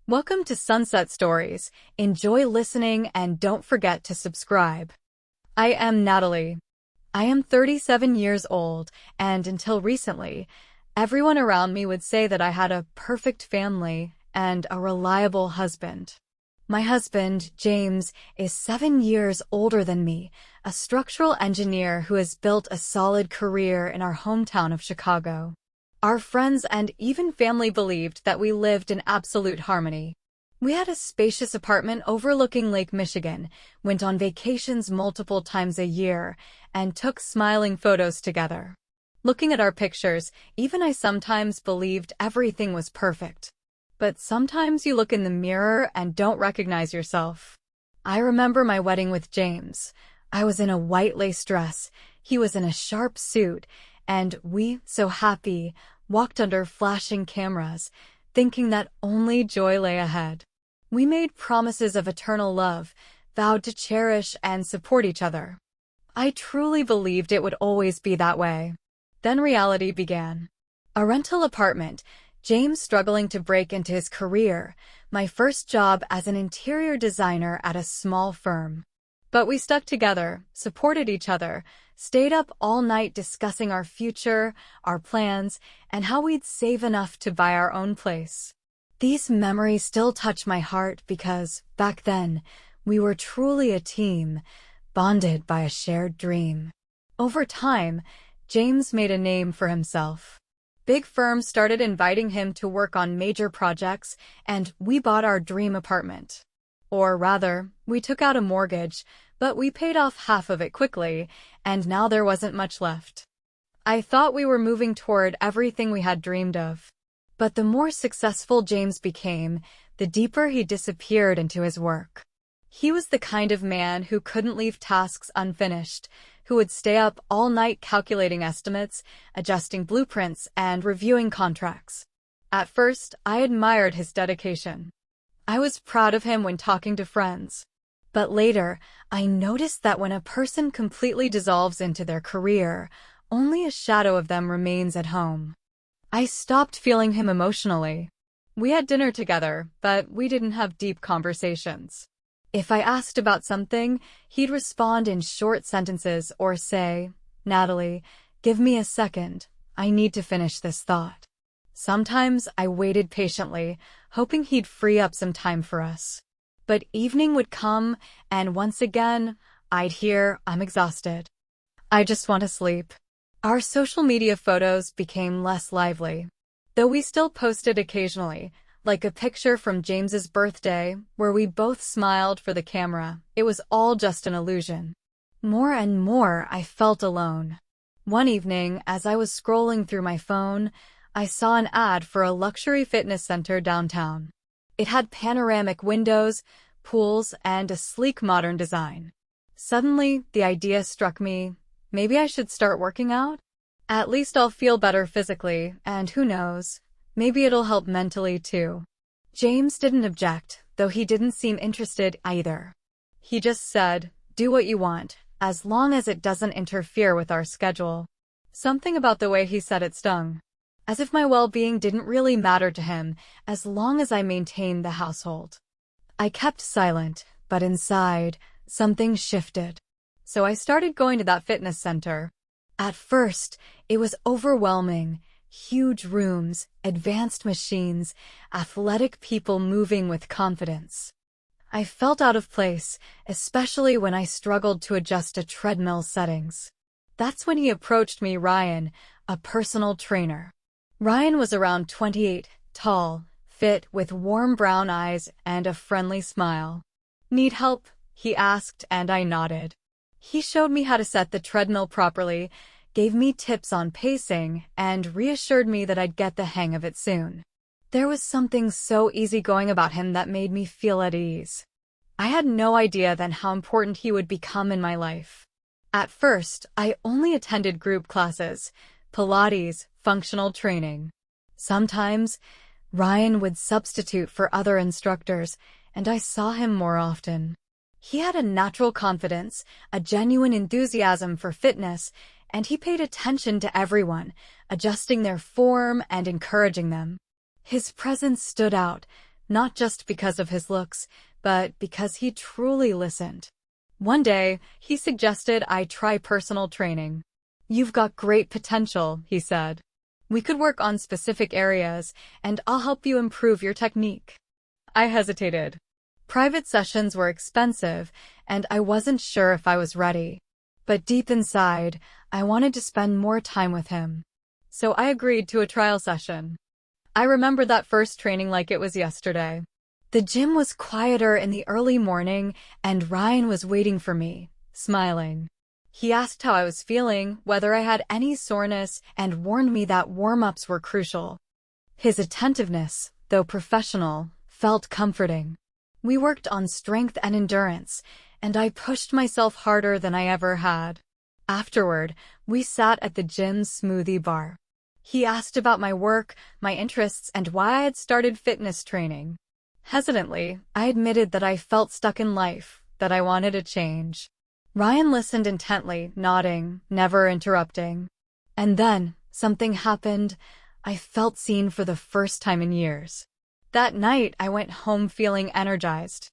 Welcome to Sunset Stories. Enjoy listening and don't forget to subscribe. I am Natalie. I am 37 years old, and until recently, everyone around me would say that I had a perfect family and a reliable husband. My husband, James, is 7 years older than me, a structural engineer who has built a solid career in our hometown of Chicago. Our friends and even family believed that we lived in absolute harmony. We had a spacious apartment overlooking Lake Michigan, went on vacations multiple times a year, and took smiling photos together. Looking at our pictures, even I sometimes believed everything was perfect. But sometimes you look in the mirror and don't recognize yourself. I remember my wedding with James. I was in a white lace dress, he was in a sharp suit, and we, so happy, walked under flashing cameras, thinking that only joy lay ahead. We made promises of eternal love, vowed to cherish and support each other. I truly believed it would always be that way. Then reality began. A rental apartment, James struggling to break into his career, my first job as an interior designer at a small firm. But we stuck together, supported each other, stayed up all night discussing our future, our plans, and how we'd save enough to buy our own place. These memories still touch my heart because, back then, we were truly a team, bonded by a shared dream. Over time, James made a name for himself. Big firms started inviting him to work on major projects, and we bought our dream apartment. Or rather, we took out a mortgage, but we paid off half of it quickly, and now there wasn't much left. I thought we were moving toward everything we had dreamed of. But the more successful James became, the deeper he disappeared into his work. He was the kind of man who couldn't leave tasks unfinished, who would stay up all night calculating estimates, adjusting blueprints, and reviewing contracts. At first, I admired his dedication. I was proud of him when talking to friends. But later, I noticed that when a person completely dissolves into their career, only a shadow of them remains at home. I stopped feeling him emotionally. We had dinner together, but we didn't have deep conversations. If I asked about something, he'd respond in short sentences or say, "Natalie, give me a second. I need to finish this thought." Sometimes I waited patiently, hoping he'd free up some time for us. But evening would come, and once again, I'd hear, "I'm exhausted. I just want to sleep." Our social media photos became less lively. Though we still posted occasionally, like a picture from James's birthday, where we both smiled for the camera, it was all just an illusion. More and more, I felt alone. One evening, as I was scrolling through my phone, I saw an ad for a luxury fitness center downtown. It had panoramic windows, pools, and a sleek modern design. Suddenly, the idea struck me, maybe I should start working out? At least I'll feel better physically, and who knows, maybe it'll help mentally too. James didn't object, though he didn't seem interested either. He just said, "Do what you want, as long as it doesn't interfere with our schedule." Something about the way he said it stung. As if my well-being didn't really matter to him, as long as I maintained the household. I kept silent, but inside, something shifted. So I started going to that fitness center. At first, it was overwhelming. Huge rooms, advanced machines, athletic people moving with confidence. I felt out of place, especially when I struggled to adjust to treadmill settings. That's when he approached me, Ryan, a personal trainer. Ryan was around 28, tall, fit, with warm brown eyes and a friendly smile. "Need help?" he asked, and I nodded. He showed me how to set the treadmill properly, gave me tips on pacing, and reassured me that I'd get the hang of it soon. There was something so easygoing about him that made me feel at ease. I had no idea then how important he would become in my life. At first, I only attended group classes, Pilates, functional training. Sometimes, Ryan would substitute for other instructors, and I saw him more often. He had a natural confidence, a genuine enthusiasm for fitness, and he paid attention to everyone, adjusting their form and encouraging them. His presence stood out, not just because of his looks, but because he truly listened. One day, he suggested I try personal training. "You've got great potential," he said. "We could work on specific areas, and I'll help you improve your technique." I hesitated. Private sessions were expensive, and I wasn't sure if I was ready. But deep inside, I wanted to spend more time with him. So I agreed to a trial session. I remember that first training like it was yesterday. The gym was quieter in the early morning, and Ryan was waiting for me, smiling. He asked how I was feeling, whether I had any soreness, and warned me that warm-ups were crucial. His attentiveness, though professional, felt comforting. We worked on strength and endurance, and I pushed myself harder than I ever had. Afterward, we sat at the gym's smoothie bar. He asked about my work, my interests, and why I had started fitness training. Hesitantly, I admitted that I felt stuck in life, that I wanted a change. Ryan listened intently, nodding, never interrupting. And then, something happened. I felt seen for the first time in years. That night, I went home feeling energized.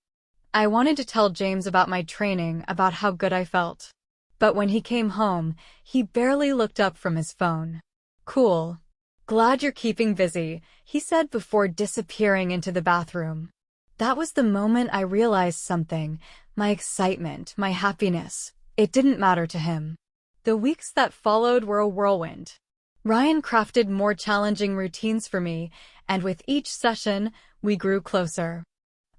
I wanted to tell James about my training, about how good I felt. But when he came home, he barely looked up from his phone. "Cool. Glad you're keeping busy," he said before disappearing into the bathroom. That was the moment I realized something. My excitement, my happiness, it didn't matter to him. The weeks that followed were a whirlwind. Ryan crafted more challenging routines for me, and with each session, we grew closer.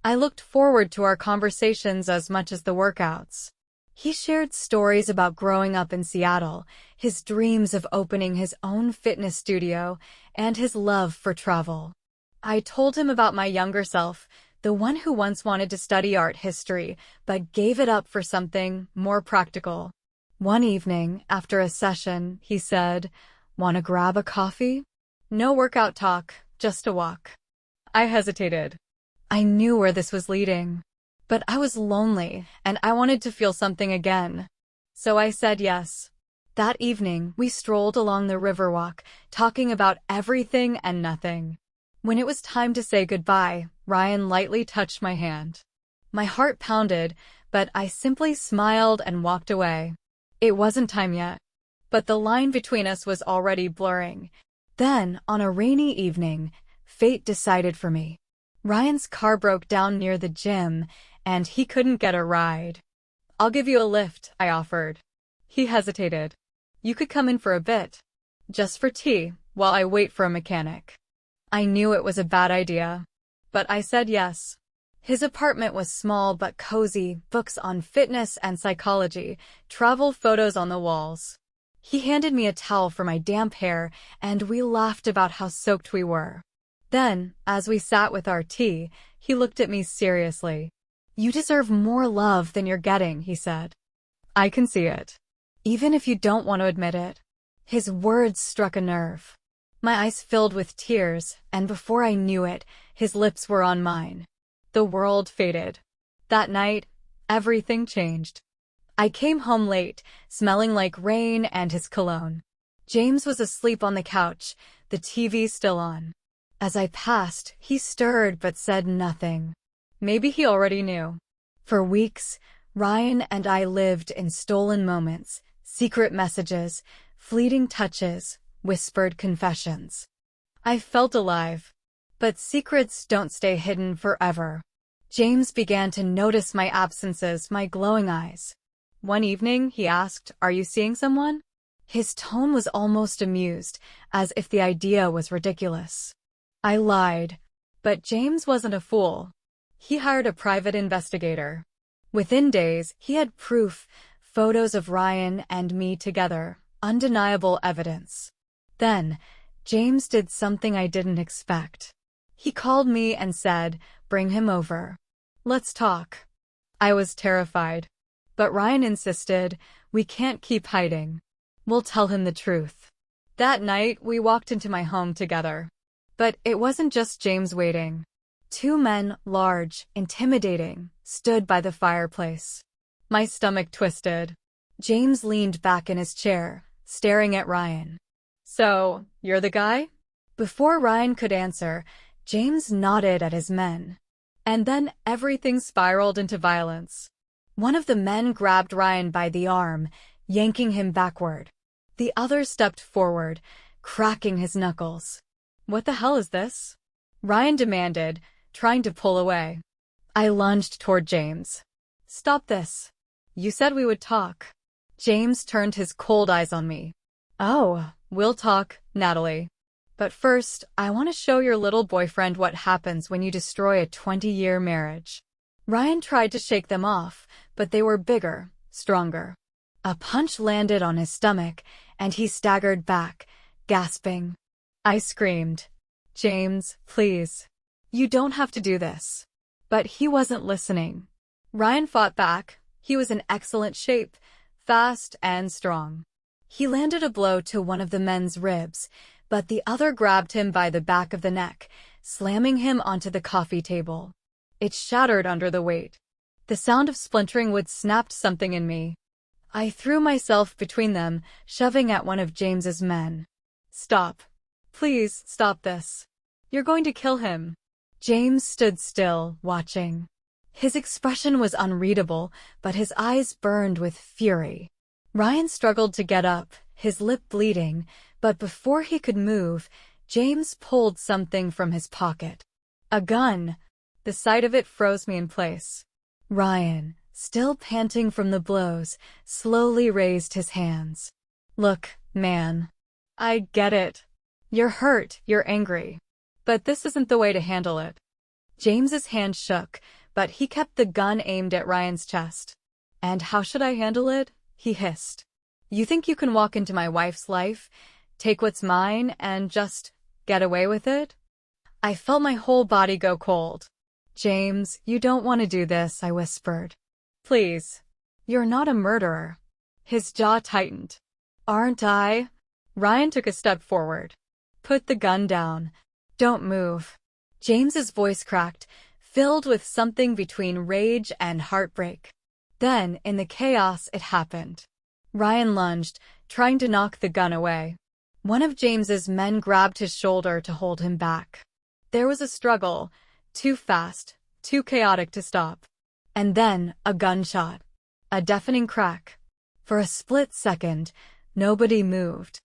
I looked forward to our conversations as much as the workouts. He shared stories about growing up in Seattle, his dreams of opening his own fitness studio, and his love for travel. I told him about my younger self, the one who once wanted to study art history, but gave it up for something more practical. One evening, after a session, he said, "Want to grab a coffee?" No workout talk, just a walk. I hesitated. I knew where this was leading. But I was lonely, and I wanted to feel something again. So I said yes. That evening, we strolled along the Riverwalk, talking about everything and nothing. When it was time to say goodbye, Ryan lightly touched my hand. My heart pounded, but I simply smiled and walked away. It wasn't time yet. But the line between us was already blurring. Then, on a rainy evening, fate decided for me. Ryan's car broke down near the gym, and he couldn't get a ride. "I'll give you a lift," I offered. He hesitated. "You could come in for a bit. Just for tea, while I wait for a mechanic." I knew it was a bad idea. But I said yes. His apartment was small but cozy, books on fitness and psychology, travel photos on the walls. He handed me a towel for my damp hair, and we laughed about how soaked we were. Then, as we sat with our tea, he looked at me seriously. "You deserve more love than you're getting," he said. "I can see it. Even if you don't want to admit it." His words struck a nerve. My eyes filled with tears, and before I knew it, his lips were on mine. The world faded. That night, everything changed. I came home late, smelling like rain and his cologne. James was asleep on the couch, the TV still on. As I passed, he stirred but said nothing. Maybe he already knew. For weeks, Ryan and I lived in stolen moments, secret messages, fleeting touches, whispered confessions. I felt alive. But secrets don't stay hidden forever. James began to notice my absences, my glowing eyes. One evening, he asked, "Are you seeing someone?" His tone was almost amused, as if the idea was ridiculous. I lied. But James wasn't a fool. He hired a private investigator. Within days, he had proof, photos of Ryan and me together, undeniable evidence. Then, James did something I didn't expect. He called me and said, "Bring him over. Let's talk." I was terrified. But Ryan insisted, "We can't keep hiding. We'll tell him the truth." That night, we walked into my home together. But it wasn't just James waiting. Two men, large, intimidating, stood by the fireplace. My stomach twisted. James leaned back in his chair, staring at Ryan. "So, you're the guy?" Before Ryan could answer, James nodded at his men. And then everything spiraled into violence. One of the men grabbed Ryan by the arm, yanking him backward. The other stepped forward, cracking his knuckles. "What the hell is this?" Ryan demanded, trying to pull away. I lunged toward James. "Stop this. You said we would talk." James turned his cold eyes on me. "Oh, we'll talk, Natalie. But first, I want to show your little boyfriend what happens when you destroy a 20-year marriage." Ryan tried to shake them off, but they were bigger, stronger. A punch landed on his stomach, and he staggered back, gasping. I screamed, "James, please. You don't have to do this." But he wasn't listening. Ryan fought back. He was in excellent shape, fast and strong. He landed a blow to one of the men's ribs, but the other grabbed him by the back of the neck, slamming him onto the coffee table. It shattered under the weight. The sound of splintering wood snapped something in me. I threw myself between them, shoving at one of James's men. "Stop. Please, stop this. You're going to kill him." James stood still, watching. His expression was unreadable, but his eyes burned with fury. Ryan struggled to get up, his lip bleeding, but before he could move, James pulled something from his pocket. A gun. The sight of it froze me in place. Ryan, still panting from the blows, slowly raised his hands. "Look, man. I get it. You're hurt, you're angry. But this isn't the way to handle it." James's hand shook, but he kept the gun aimed at Ryan's chest. "And how should I handle it?" he hissed. "You think you can walk into my wife's life, take what's mine, and just get away with it?" I felt my whole body go cold. "James, you don't want to do this," I whispered. "Please. You're not a murderer." His jaw tightened. "Aren't I?" Ryan took a step forward. "Put the gun down. Don't move." James's voice cracked, filled with something between rage and heartbreak. Then, in the chaos, it happened. Ryan lunged, trying to knock the gun away. One of James's men grabbed his shoulder to hold him back. There was a struggle, too fast, too chaotic to stop. And then, a gunshot. A deafening crack. For a split second, nobody moved.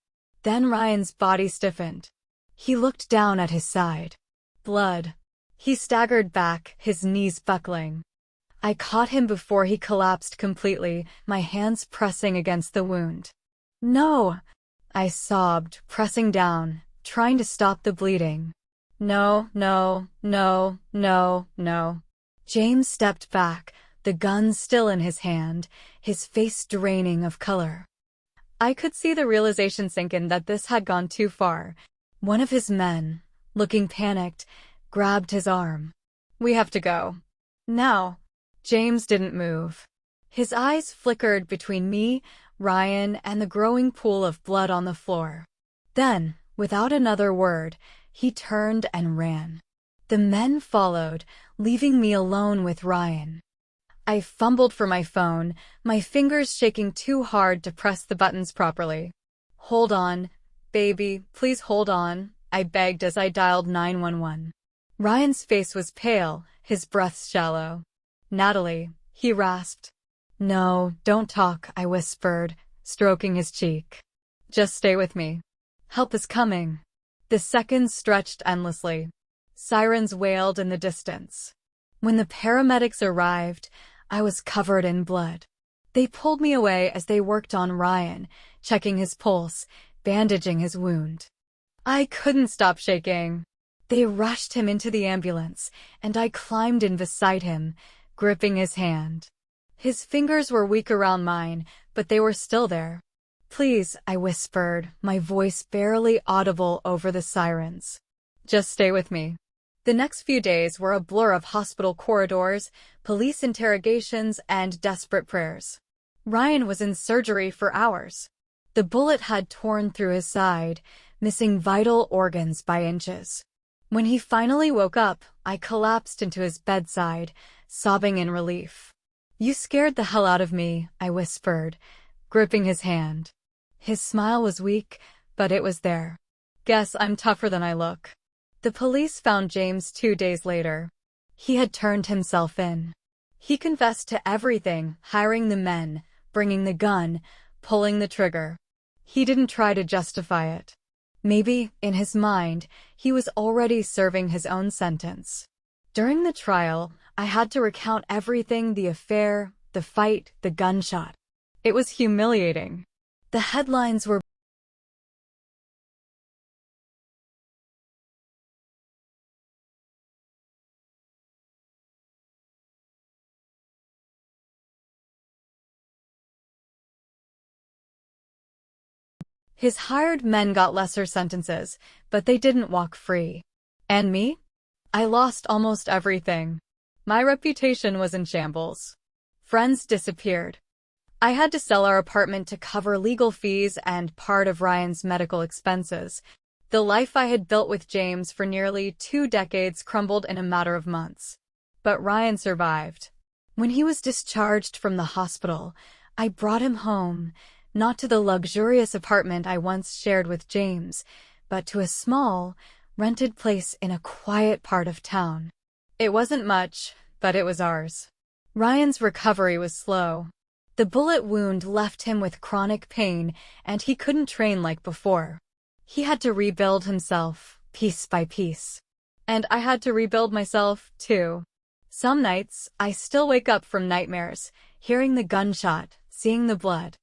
Then Ryan's body stiffened. He looked down at his side. Blood. He staggered back, his knees buckling. I caught him before he collapsed completely, my hands pressing against the wound. "No!" I sobbed, pressing down, trying to stop the bleeding. "No, no, no, no, no." James stepped back, the gun still in his hand, his face draining of color. I could see the realization sink in that this had gone too far. One of his men, looking panicked, grabbed his arm. "We have to go. Now." James didn't move. His eyes flickered between me, Ryan, and the growing pool of blood on the floor. Then, without another word, he turned and ran. The men followed, leaving me alone with Ryan. I fumbled for my phone, my fingers shaking too hard to press the buttons properly. "Hold on, baby, please hold on," I begged as I dialed 911. Ryan's face was pale, his breath shallow. "Natalie," he rasped. "No, don't talk," I whispered, stroking his cheek. "Just stay with me. Help is coming." The seconds stretched endlessly. Sirens wailed in the distance. When the paramedics arrived, I was covered in blood. They pulled me away as they worked on Ryan, checking his pulse, bandaging his wound. I couldn't stop shaking. They rushed him into the ambulance, and I climbed in beside him, gripping his hand. His fingers were weak around mine, but they were still there. "Please," I whispered, my voice barely audible over the sirens. "Just stay with me." The next few days were a blur of hospital corridors, police interrogations, and desperate prayers. Ryan was in surgery for hours. The bullet had torn through his side, missing vital organs by inches. When he finally woke up, I collapsed into his bedside, sobbing in relief. "You scared the hell out of me," I whispered, gripping his hand. His smile was weak, but it was there. "Guess I'm tougher than I look." The police found James 2 days later. He had turned himself in. He confessed to everything, hiring the men, bringing the gun, pulling the trigger. He didn't try to justify it. Maybe, in his mind, he was already serving his own sentence. During the trial, I had to recount everything: the affair, the fight, the gunshot. It was humiliating. The headlines were, his hired men got lesser sentences, but they didn't walk free. And me? I lost almost everything. My reputation was in shambles. Friends disappeared. I had to sell our apartment to cover legal fees and part of Ryan's medical expenses. The life I had built with James for nearly 2 decades crumbled in a matter of months. But Ryan survived. When he was discharged from the hospital, I brought him home, not to the luxurious apartment I once shared with James, but to a small, rented place in a quiet part of town. It wasn't much, but it was ours. Ryan's recovery was slow. The bullet wound left him with chronic pain, and he couldn't train like before. He had to rebuild himself, piece by piece. And I had to rebuild myself, too. Some nights, I still wake up from nightmares, hearing the gunshot, seeing the blood.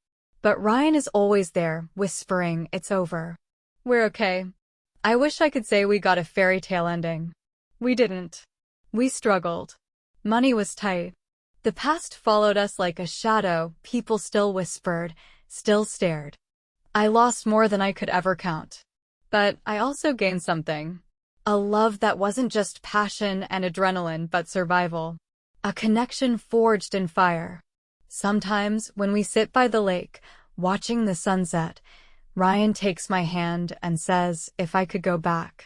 But Ryan is always there, whispering, "It's over. We're okay." I wish I could say we got a fairy tale ending. We didn't. We struggled. Money was tight. The past followed us like a shadow. People still whispered, still stared. I lost more than I could ever count. But I also gained something. A love that wasn't just passion and adrenaline, but survival. A connection forged in fire. Sometimes, when we sit by the lake, watching the sunset, Ryan takes my hand and says, "If I could go back,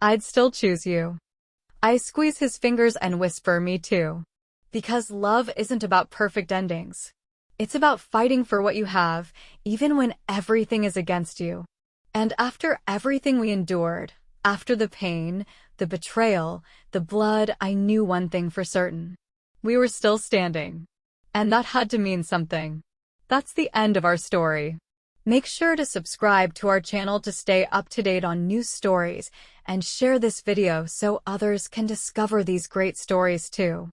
I'd still choose you." I squeeze his fingers and whisper, "Me too." Because love isn't about perfect endings. It's about fighting for what you have, even when everything is against you. And after everything we endured, after the pain, the betrayal, the blood, I knew one thing for certain. We were still standing. And that had to mean something. That's the end of our story. Make sure to subscribe to our channel to stay up to date on new stories, and share this video so others can discover these great stories too.